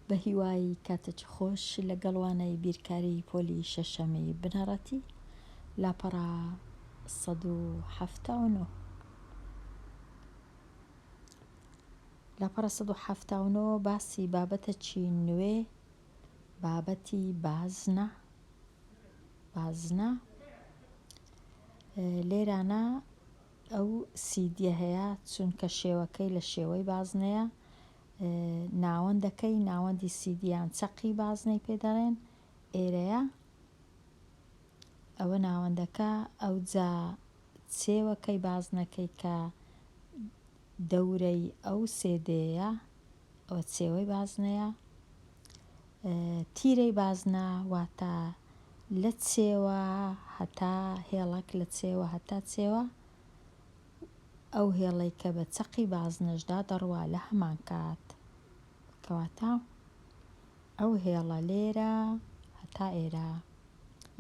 بە هیوای کاتێک خۆش لەگەڵوانەی بیرکاری پۆلی شەشەمەی بنەڕەتی لاپەڕا 179 لاپەڕە 179 باسی بابەتە چی نوێ بابەتی بازنە لێرانە ئەو سیدیە هەیە چونکە شێوەکەی لە شێوەی بازنەیە ناوەندەکەی ناوەندی سیدیان چەقی بازنەی پێدەڵێن ئێرەیە ئەوە ناوەندەکە ئەوجا چێوەکەی بازنەکەی کە دەورەی ئەو سێدەیە ئەوە چێوەی بازنەیە تیرەی بازنە واتە لە چێوە هەتا هێڵک لە چێوە هەتا چێوە ئەو هێڵەی کە بە چەقی بازنەشدا دەڕوا لە هەمان کات کەواتە ئەو هێڵە لێرە هەتا ئێرە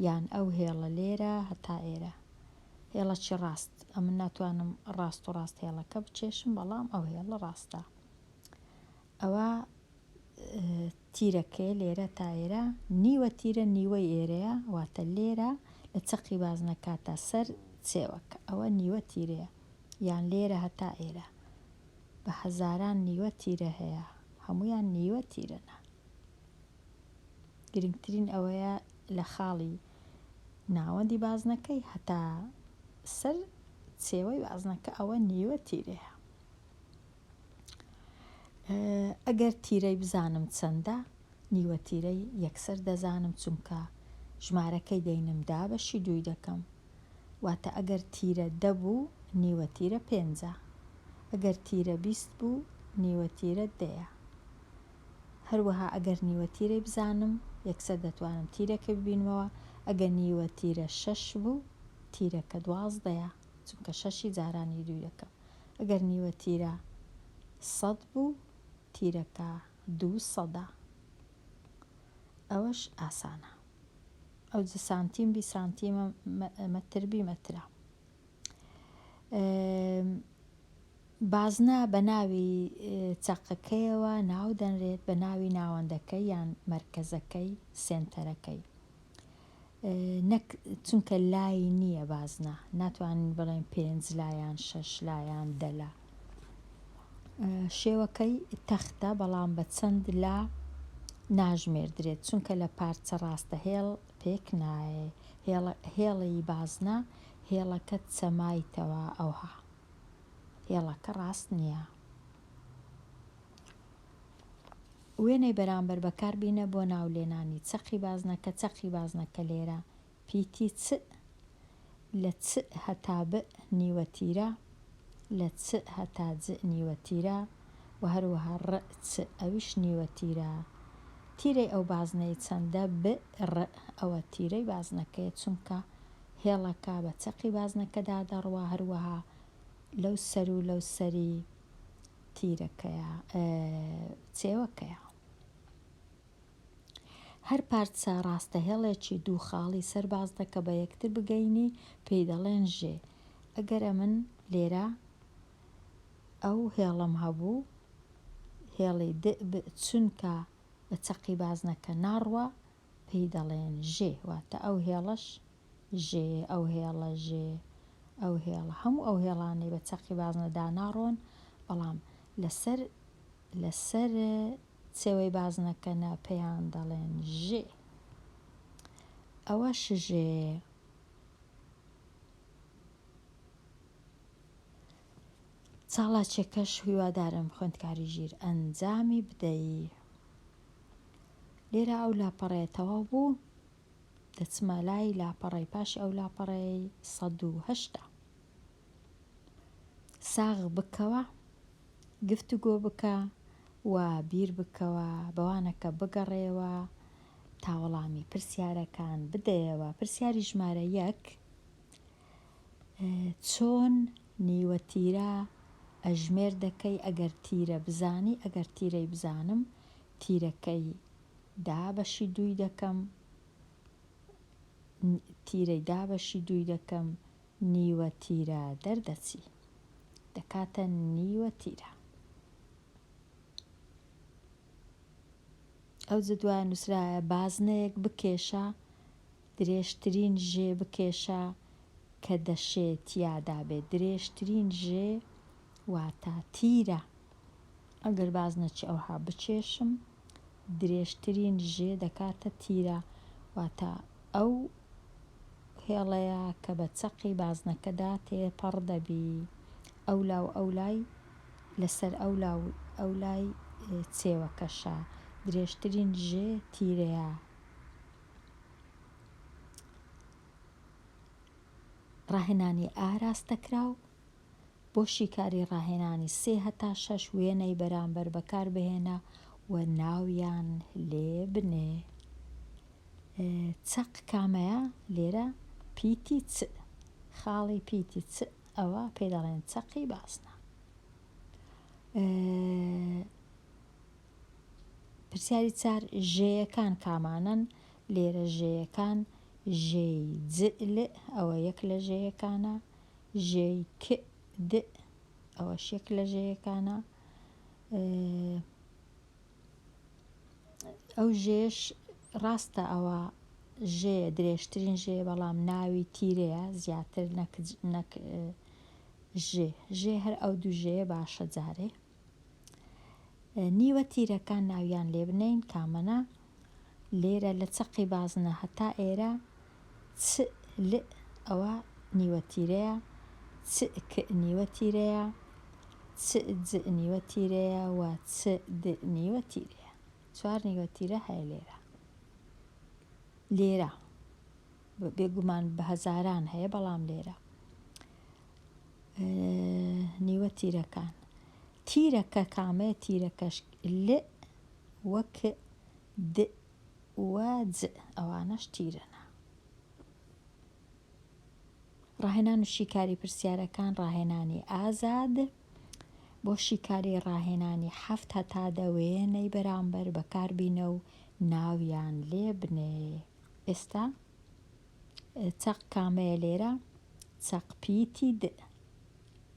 یان ئەو هێڵە لێرە هەتا ئێرە هێڵەکی ڕاست ئەمن ناتوانم ڕاست و ڕاست هێڵەکە بچێشم بەڵام ئەو هێڵە ڕاستە ئەوە تیرەکەی لێرە تا ئێرە نیوە تیرە نیوەی ئێرەیە واتە لێرە لە چەقی بازنە کاتە سەر چێوەکە ئەوە نیوە تیرەیە یان لێرە هەتا ئێرە بە هەزاران نیوە تیرە هەیە هەمویان نیوە تیرەنە گرنگترین ئەوەیە لە خاڵی ناوەندی بازنەکەی هەتا سەر چێوەی بازنەکە ئەوە نیوە تیرەیە ئەگەر تیرەی بزانم چەندە نیوە تیرەی یەکسەر دەزانم چونکە ژمارەکەی دەینم دا بەشی دووی دەکەم واتە ئەگەر تیرە 10 بوو نیوە تیرە 5 ئەگەر تیرە 20 بوو نیوە تیرە 10 هەروەها ئەگەر نیوە تیرەی بزانم یەکسەر دەتوانم تیرەکە ببینمەوە ئەگەر نیوە تیرە 6 بوو تیرەکە 12 چونکە 6 جارانی دووی دەکەم ئەگەر نیوە تیرە 100 بوو تیرەکە 200 ئەوەش ئاسانە ئەو سانتیم بی سانتیمە مەتر بی مەترە بازنە بە ناوی چەقەکەیەوە ناو دەنرێت بە ناوی ناوەندەکەی یان مەرکەزەکەی سێنتەرەکەی نەک چونکە لای نییە بازنە ناتوانین بڵێن 5 لایان 6 لایان 10 لا شێوەکەی تەختە بەڵام بە چەند لا ناژمێردرێت چونکە لە پارچە ڕاستە هێڵ پێک نایە هێڵی بازنە هێڵەکە چەمایتەوە ئەوها هێڵەکە ڕاست نییە وێنەی بەرامبەر بەکاربینە بۆ ناولێنانی چەقی بازنەکە چەقی بازنەکە لێرە پیتی چ لە چ هەتا ب نیوە تیرە لە چ هەتا ج نیوە تیرە و هەروەها ڕ چ ئەویش نیوە تیرە تیرەی ئەو بازنەی چەندە ب ڕ ئەوە تیرەی بازنەکەی چونکە هێڵەکە بە چەقی بازنەکەدا دەڕوا هەروەها لەو سەر و لەو سەری تیرەکەیە چێوەکەیە هەر پارچە ڕاستە هێڵێکی دوو خاڵی سەر بازنەکە بە یەکتر بگەینی پێی دەڵێن ژێ ئەگەرە من لێرە ئەو هێڵم هەبوو هێڵی چونکە بە چەقی بازنەکە ناڕوە پێی دەڵێن ژێ واتە ئەو هێڵەش ژێ ئەو هێڵە ژێ ئەو هێڵە هەموو ئەو هێڵانەی بە چەقی بازنەدا ناڕۆن بەڵام لەسەر چێوەی بازنەکەنە پێیان دەڵێن ژێ ئەوەش ژێ چاڵاکێکەش هیوادارم خوێندکاری ژیر ئەنجامی بدەی لێرە ئەو لاپەڕەیە تەواو بوو دەچمە لای لاپەڕەی پاشی ئەو لاپەڕەی 108 ساغ بکەوە گفتوگۆ بکە و بیر بکەوە بەوانەکە بگەڕێەوە تا وەڵامی پرسیارەکان بدەیەوە پرسیاری ژمارە 1 چۆن نیوە تیرە ئەژمێر دەکەی ئەگەر تیرە بزانی ئەگەر تیرەی بزانم تیرەکەی دا بەشی دووی دەکەم تیرەی دا بەشی دووی دەکەم نیوە تیرە دەردەچی دەکاتە نیوە تیرە ئەو جە دوای نووسرایە بازنەیەک بکێشە درێژترین ژێ بکێشە کە دەشێت تیادا بێت. درێژترین ژێ واتە تیرە. ئەگەر بازنەکی ئەوها بچێشم درێژترین ژێ دەکاتە تیرە، واتە ئەو هێڵەیە کە بە چەقی بازنەکەدا تێپەڕ دەبی. ئەو لاو ئەو لای لەسەر ئەو لای چێوەکەشە. درێژترین ژێ تیرەیە. ڕاهێنانی ئاراستەکراو بۆ شیکاری ڕاهێنانی 3 هەتا 6 وێنەی بەرامبەر بەکاربهێنە و ناویان لێ بنێ. چەق کامەیە لێرە؟ پیتی چ، خاڵی پیتی چ، ئەوە پێ دەڵێن چەقی بازنە. پرسیاری 4 ژێیەکان کامانن؟ لێرە ژێیەکان ژێی جل ئەوە یەک لە ژێیەکانە، ژێی ک د ئەوەش یەک لە ژێیەکانە. ئەو ژێش ڕاستە ئەوە ژێ درێژترین ژێ بەڵام ناوی تیرەیە زیاتر نەک ژێ هەر ئەو دوو ژێ باشە جارێ. نیوە تیرەکان ناویان لێ بنین کامەنە؟ لێرە لە چەقی بازنە هەتا ئێرە چ ل ئەوە نیوە تیرەیە، چ ک نیوە تیرەیە، چ ج نیوە تیرەیە و چ د نیوە تیرەیە. 4 نیوە تیرە هەیە لێرە بێگومان بە هەزاران هەیە بەڵام لێرە نیوە تیرەکان. تیرەکە کامەیە؟ تیرەکەش ل وەک د و ج ئەوانەش تیرەنە. ڕاهێنان و شیکاری پرسیارەکان ڕاهێنانی ئازاد بۆ شیکاری ڕاهێنانی 7 هەتا 10 وێنەی بەرامبەر بەکاربینە و ناویان لێ بنێ. ئێستا چەق کامەیە لێرە؟ چەق پیتی د.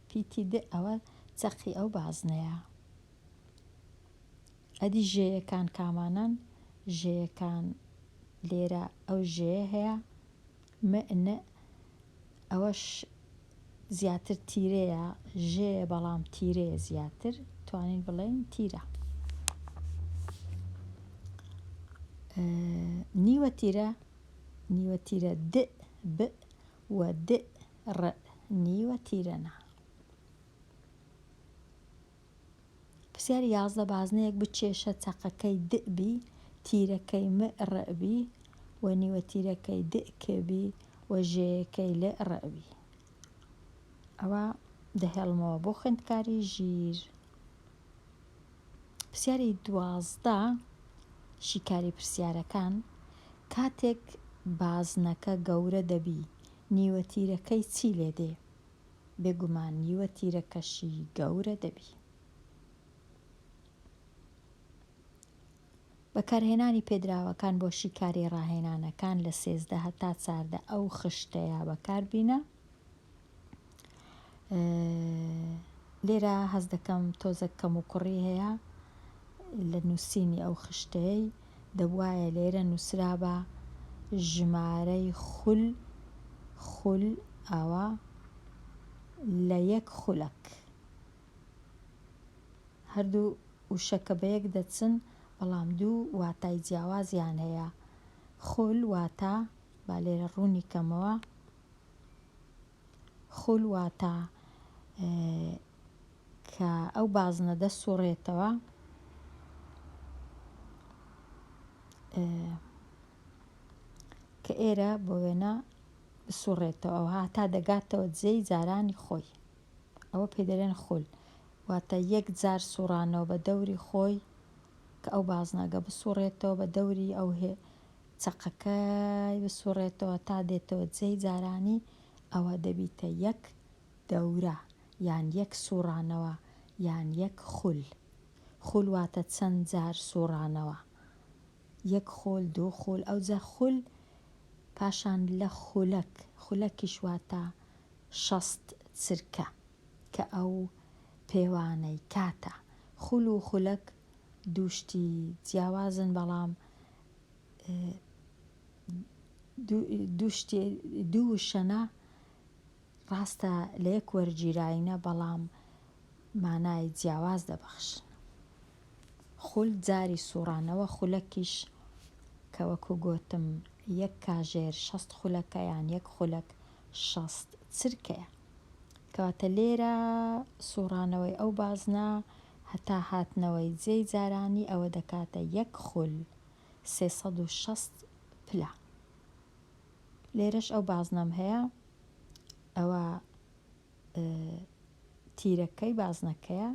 پیتی د ئەوە چەقی ئەو بازنەیە. ئەدی ژێیەکان کامانن؟ ژێیەکان لێرە ئەو ژێ هەیە م ئەوەش زیاتر تیرەیە، ژێ بەڵام تیرەیە زیاتر، توانین بڵێن تیرە. نیوە تیرە د ب و د ڕ نیوە تیرەنە. پرسیاری 11 بازنەیەک بچێشە چەقەکەی د بی، تیرەکەی م ڕ بی و نیوە تیرەکەی د ک بی و ژێیەکەی ل ڕ بی. ئەوە دەهێڵمەوە بۆ خوێندکاری ژیر. پرسیاری 12 شیکاری پرسیارەکان کاتێک بازنەکە گەورە دەبی نیوە تیرەکەی چی لێ دێ؟ بێگومان نیوە تیرەکەشی گەورە دەبی. بەکارهێنانی پێدراوەکان بۆ شیکاری ڕاهێنانەکان لە 13 هەتا 14 ئەو خشتەیە بەکاربینە. لێرە هەز دەکەم تۆزە کەم و کوڕی هەیە لە نووسینی ئەو خشتەیەی دەبوایە لێرە نووسرا بە ژمارەی خول ئەوە لە 1 خولەک. هەردوو وشەکە بە یەک دەچن بەڵام دوو واتای جیاوازیان هەیە. خول واتە با لێرە ڕوونی کەمەوە، خول واتە کە ئەو بازنە دەسوڕێتەوە کە ئێرە بۆ وێنە بسوڕێتەوە هاتا دەگاتەوە جێی جارانی خۆی، ئەوە پێ دەڵێن خول. واتە 1 جار سوڕانەوە بە دەوری خۆی کە ئەو بازنەگە بسوڕێتەوە بە دەوری ئەو چەقەکەی بسوڕێتەوە تا دێتەوە جێی جارانی، ئەوە دەبیتە 1 دەورە یان 1 سوڕانەوە یان 1 خول. خول واتە چەند جار سوڕانەوە، 1 خول 2 خول. ئەوجا خول پاشان لە خولەکیش واتە 60 چرکە کە ئەو پێوانەی کاتە. خول و خولەک دووشتی جیاوازن بەڵام دوو شەنە ڕاستە لە یەک وەرگیراینە بەڵام مانای جیاواز دەبەخشن. خول جاری سوڕانەوە خولەکیش کە وەکو گوتم یەک کاژێر 6 خولەکە یان یەک خولەک 6 چرکەیە کەواتە لێرە سوڕانەوەی ئەو بازنە هەتا هاتنەوەی جێی جارانی ئەوە دەکاتە یەک خول 360 پلا. لێرەش ئەو بازنەم هەیە ئەوە تیرەکەی بازنەکەیە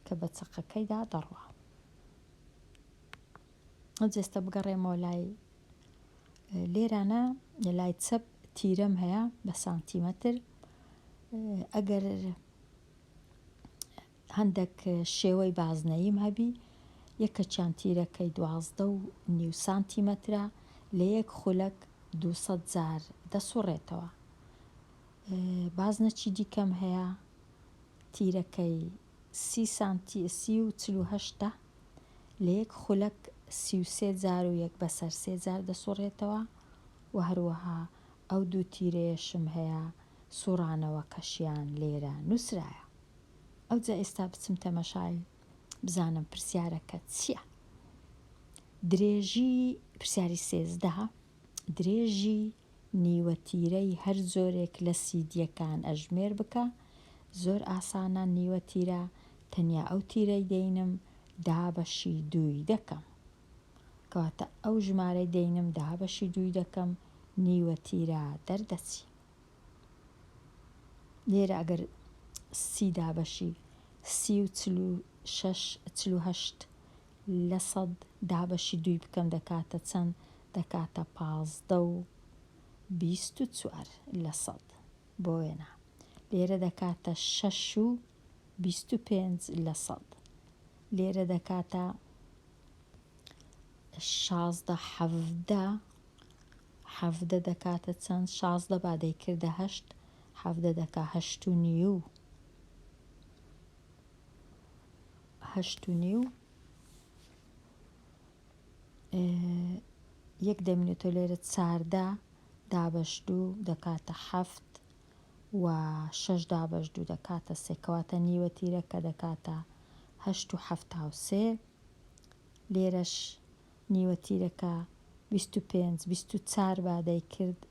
کە بە چقەکەیدا دەڕوا. جێستە بگەڕێمەوە لای لێرانە لای چەپ تیرەم هەیە بە سانتیمەتر. ئەگەر هەندێک شێوەی بازنەییم هەبی یەکەچیان تیرەکەی 12.5 سانتیمەترە لە یەک خولەک 200 جار دەسوڕێتەوە. بازنەکی دیکەم هەیە تیرەکەی 30 لە یەک خولەک 33 جار و یەک بەسەر 3 جار دەسوڕێتەوە و هەروەها ئەو دوو تیرەیەشم هەیە سوڕانەوە کەشیان لێرە نووسرایە. ئەوجا ئێستا بچم تەمەشای بزانم پرسیارەکە چییە. درێژی پرسیاری 13 درێژی نیوەتیرەی هەر زۆرێک لە سیدیەکان ئەژمێر بکە. زۆر ئاسانە نیوەتیرە تەنیا ئەو تیرەی دەینم دابەشی 2 دەکەم کەواتە ئەو ژمارەی دەینم دابەشی 2 دەکەم نیوەتیرە دەردەچی. لێرە ئەگەر سی دابەشی 30.46 لە سەد دابەشی 2 بکەم دەکاتە چەند؟ دەکاتە 15.24 لە سەد. بۆ وێنە لێرە دەکاتە 6.25 لە سەد. لێرە دەکاتە 16.17 دەکاتە چەند؟ 16 بادەی کردە 8 17 دەکا 8.5 یەک دەمێنێتەوە لێرە 14 دابەش 2 دەکاتە 7 و 6 دابەش 2 دەکاتە 3 کەواتە نیوەتیرەکە دەکاتە 8.73. لێرەش نیوەتیرەکە 25 24 بادەی کرد